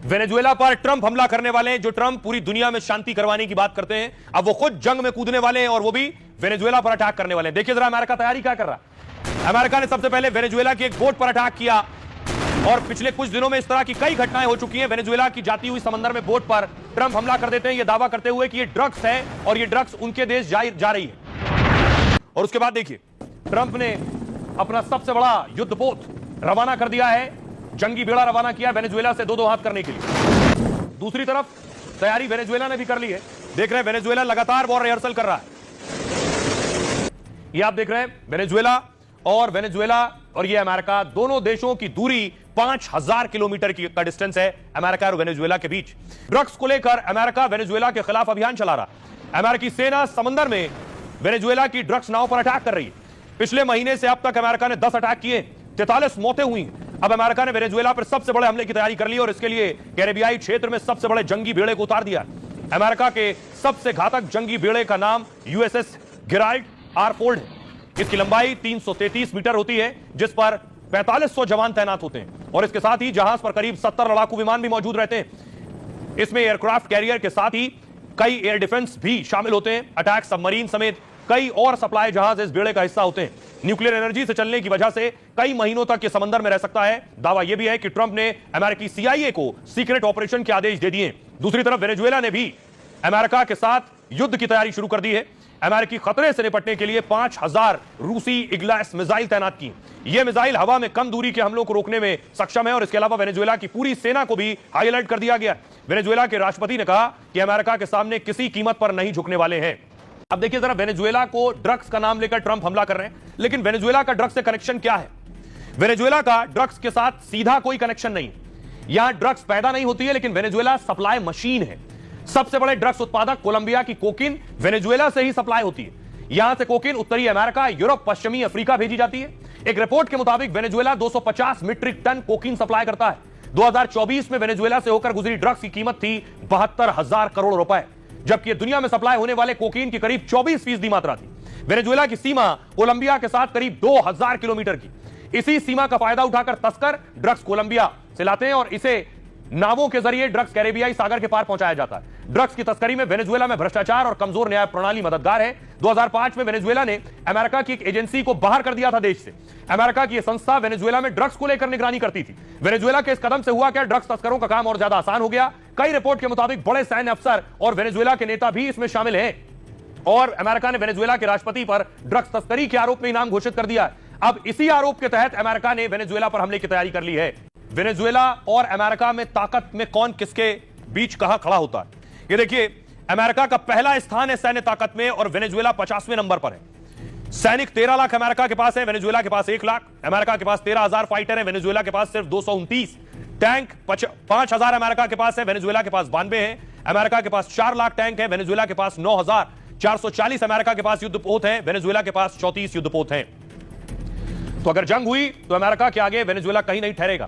Venezuela पर Trump हमला करने वाले हैं, जो ट्रंप पूरी दुनिया में शांति करवाने की बात करते हैं, अब वो खुद जंग में कूदने वाले हैं और वो भी वेनेजुएला पर अटैक करने वाले हैं। देखिए जरा अमेरिका तैयारी क्या कर रहा है। अमेरिका ने सबसे पहले वेनेजुएला की एक बोट पर अटैक किया और पिछले कुछ दिनों में इस तरह की कई घटनाएं हो चुकी हैं। वेनेजुएला की जाती हुई समंदर में बोट पर ट्रंप हमला कर देते हैं, यह दावा करते हुए कि ये ड्रग्स है और ये ड्रग्स उनके देश जा रही है। और उसके बाद देखिए ट्रंप ने अपना सबसे बड़ा युद्धपोत रवाना कर दिया है, जंगी बेड़ा रवाना किया वेनेजुएला से दो हाथ करने के लिए। दूसरी तरफ तैयारी वेनेजुएला ने भी कर ली है। देख रहे हैं वेनेजुएला लगातार वॉर रिहर्सल कर रहा है। ये आप देख रहे हैं वेनेजुएला और ये अमेरिका, दोनों देशों की दूरी 5000 किलोमीटर का डिस्टेंस है अमेरिका और वेनेजुएला के बीच। ड्रग्स को लेकर अमेरिका वेनेजुएला के खिलाफ अभियान चला रहा है। अमेरिकी सेना समंदर में वेनेजुएला की ड्रग्स नाव पर अटैक कर रही है। पिछले महीने से अब तक अमेरिका ने 10 अटैक किए, 43 मौतें हुई। अब अमेरिका ने वेनेजुएला पर सबसे बड़े हमले की तैयारी कर ली और इसके लिए कैरेबियाई क्षेत्र में सबसे बड़े जंगी बेड़े को उतार दिया। अमेरिका के सबसे घातक जंगी बेड़े का नाम यूएसएस गेराल्ड आर फोर्ड है। इसकी लंबाई 333 मीटर होती है, जिस पर 4500 जवान तैनात होते हैं और इसके साथ ही जहाज पर करीब 70 लड़ाकू विमान भी मौजूद रहते हैं। इसमें एयरक्राफ्ट कैरियर के साथ ही कई एयर डिफेंस भी शामिल होते हैं। अटैक सबमरीन समेत कई और सप्लाई जहाज इस बेड़े का हिस्सा होते हैं। न्यूक्लियर एनर्जी से चलने की वजह से कई महीनों तक ये समंदर में रह सकता है। दावा यह भी है कि ट्रंप ने अमेरिकी सीआईए को सीक्रेट ऑपरेशन के आदेश दे दिए। दूसरी तरफ वेनेजुएला ने भी अमेरिका के साथ युद्ध की तैयारी शुरू कर दी है। अमेरिकी खतरे से निपटने के लिए 5000 रूसी इग्लास मिसाइल तैनात की। ये मिसाइल हवा में कम दूरी के हमलों को रोकने में सक्षम है और इसके अलावा वेनेजुएला की पूरी सेना को भी हाई अलर्ट कर दिया गया। वेनेजुएला के राष्ट्रपति ने कहा कि अमेरिका के सामने किसी कीमत पर नहीं झुकने वाले हैं। अब देखिए जरा वेनेजुएला को ड्रग्स का नाम लेकर ट्रंप हमला कर रहे हैं, लेकिन वेनेजुएला का ड्रग्स से कनेक्शन क्या है? वेनेजुएला का ड्रग्स के साथ सीधा कोई कनेक्शन नहीं। यहां ड्रग्स पैदा नहीं होती है, लेकिन वेनेजुएला सप्लाई मशीन है। सबसे बड़े ड्रग्स उत्पादक कोलंबिया की कोकीन वेनेजुएला से ही सप्लाई होती है। यहां से कोकीन उत्तरी अमेरिका, यूरोप, पश्चिमी अफ्रीका भेजी जाती है। एक रिपोर्ट के मुताबिक Venezuela 250 metric ton cocaine supply करता है। 2024 में वेनेजुएला से होकर गुजरी ड्रग्स की कीमत थी 72,000 करोड़ रुपए, जबकि दुनिया में सप्लाई होने वाले कोकीन की करीब 24% मात्रा थी। वेनेजुएला की सीमा कोलंबिया के साथ करीब 2000 किलोमीटर की। इसी सीमा का फायदा उठाकर तस्कर ड्रग्स कोलंबिया से लाते हैं और इसे नावों के जरिए ड्रग्स कैरेबियाई सागर के पार पहुंचाया जाता है। ड्रग्स की तस्करी में वेनेजुएला में भ्रष्टाचार और कमजोर न्याय प्रणाली मददगार है। 2005 में वेनेजुएला ने अमेरिका की एक एजेंसी को बाहर कर दिया था देश से। अमेरिका की यह संस्था वेनेजुएला में ड्रग्स को लेकर निगरानी करती थी। वेनेजुएला के इस कदम से हुआ क्या, ड्रग्स तस्करों का काम और ज्यादा आसान हो गया। कई रिपोर्ट के मुताबिक बड़े सैन्य अफसर और वेनेजुएला के नेता भी इसमें शामिल हैं और अमेरिका ने वेनेजुएला के राष्ट्रपति पर ड्रग्स तस्करी के आरोप में इनाम घोषित कर दिया। अब इसी आरोप के तहत अमेरिका ने वेनेजुएला पर हमले की तैयारी कर ली है। वेनेजुएला और अमेरिका में ताकत में कौन किसके बीच कहां खड़ा होता है, ये देखिए। अमेरिका का पहला स्थान है सैन्य ताकत में और वेनेजुएला 50वें नंबर पर है। सैनिक 13 लाख अमेरिका के पास है, वेनेजुएला के पास 1 लाख। अमेरिका के पास 13,000 फाइटर है, वेनेजुएला के पास सिर्फ 229। टैंक 5,000 अमेरिका के पास है, वेनेजुएला के पास 92 है। अमेरिका के पास 4 लाख टैंक है, वेनेजुएला के पास 9,440 अमेरिका के पास युद्धपोत है, वेनेजुएला के पास 34 युद्धपोत हैं। तो अगर जंग हुई तो अमेरिका के आगे वेनेजुएला कहीं नहीं ठहरेगा।